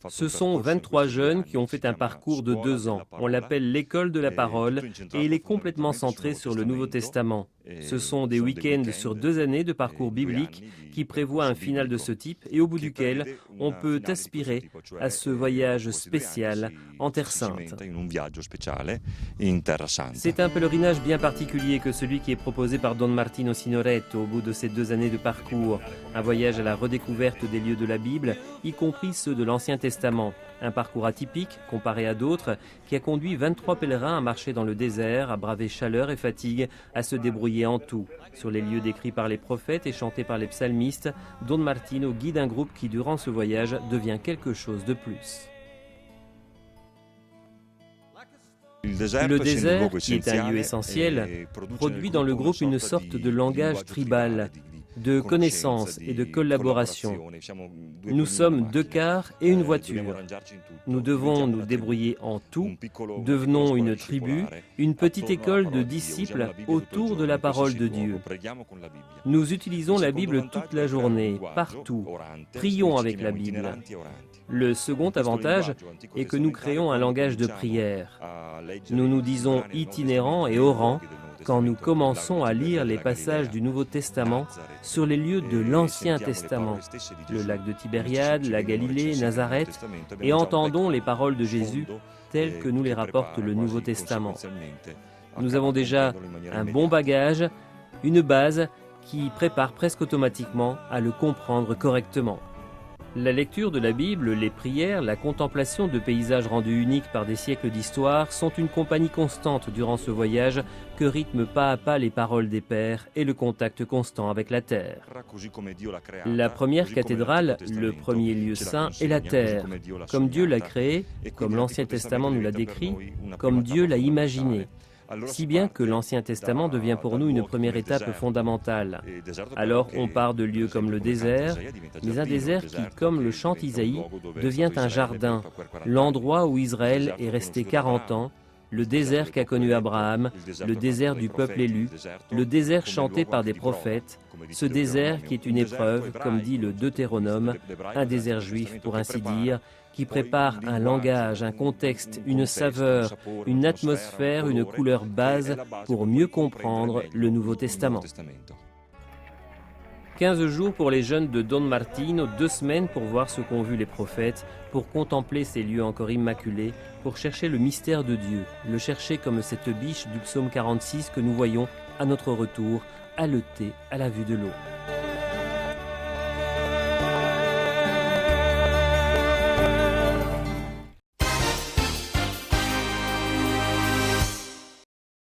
Ce sont 23 jeunes qui ont fait un parcours de 2 ans. On l'appelle l'école de la parole et il est complètement centré sur le Nouveau Testament. Ce sont des week-ends sur 2 années de parcours biblique qui prévoient un final de ce type et au bout duquel on peut aspirer à ce voyage spécial en Terre Sainte. C'est un pèlerinage bien particulier que celui qui est proposé par Don Martino Signoretto au bout de ces 2 années de parcours. Un voyage à la redécouverte des lieux de la Bible, y compris ceux de l'Ancien Testament. Un parcours atypique, comparé à d'autres, qui a conduit 23 pèlerins à marcher dans le désert, à braver chaleur et fatigue, à se débrouiller en tout. Sur les lieux décrits par les prophètes et chantés par les psalmistes, Don Martino guide un groupe qui, durant ce voyage, devient quelque chose de plus. Le désert, qui est un lieu essentiel, produit dans le groupe une sorte de langage tribal, de connaissance et de collaboration. Nous sommes 2 cars et une voiture. Nous devons nous débrouiller en tout, devenons une tribu, une petite école de disciples autour de la parole de Dieu. Nous utilisons la Bible toute la journée, partout. Prions avec la Bible. Le second avantage est que nous créons un langage de prière. Nous nous disons itinérants et orants quand nous commençons à lire les passages du Nouveau Testament sur les lieux de l'Ancien Testament, le lac de Tibériade, la Galilée, Nazareth, et entendons les paroles de Jésus telles que nous les rapporte le Nouveau Testament. Nous avons déjà un bon bagage, une base qui prépare presque automatiquement à le comprendre correctement. La lecture de la Bible, les prières, la contemplation de paysages rendus uniques par des siècles d'histoire sont une compagnie constante durant ce voyage que rythment pas à pas les paroles des pères et le contact constant avec la terre. La première cathédrale, le premier lieu saint, est la terre, comme Dieu l'a créée, comme l'Ancien Testament nous l'a décrit, comme Dieu l'a imaginé. Si bien que l'Ancien Testament devient pour nous une première étape fondamentale. Alors on part de lieux comme le désert, mais un désert qui, comme le chante Isaïe, devient un jardin, l'endroit où Israël est resté 40 ans, le désert qu'a connu Abraham, le désert du peuple élu, le désert chanté par des prophètes, ce désert qui est une épreuve, comme dit le Deutéronome, un désert juif pour ainsi dire, qui prépare un langage, un contexte, une saveur, une atmosphère, une couleur base pour mieux comprendre le Nouveau Testament. 15 jours pour les jeunes de Don Martino, 2 semaines pour voir ce qu'ont vu les prophètes, pour contempler ces lieux encore immaculés, pour chercher le mystère de Dieu, le chercher comme cette biche du psaume 46 que nous voyons à notre retour, haleter à la vue de l'eau.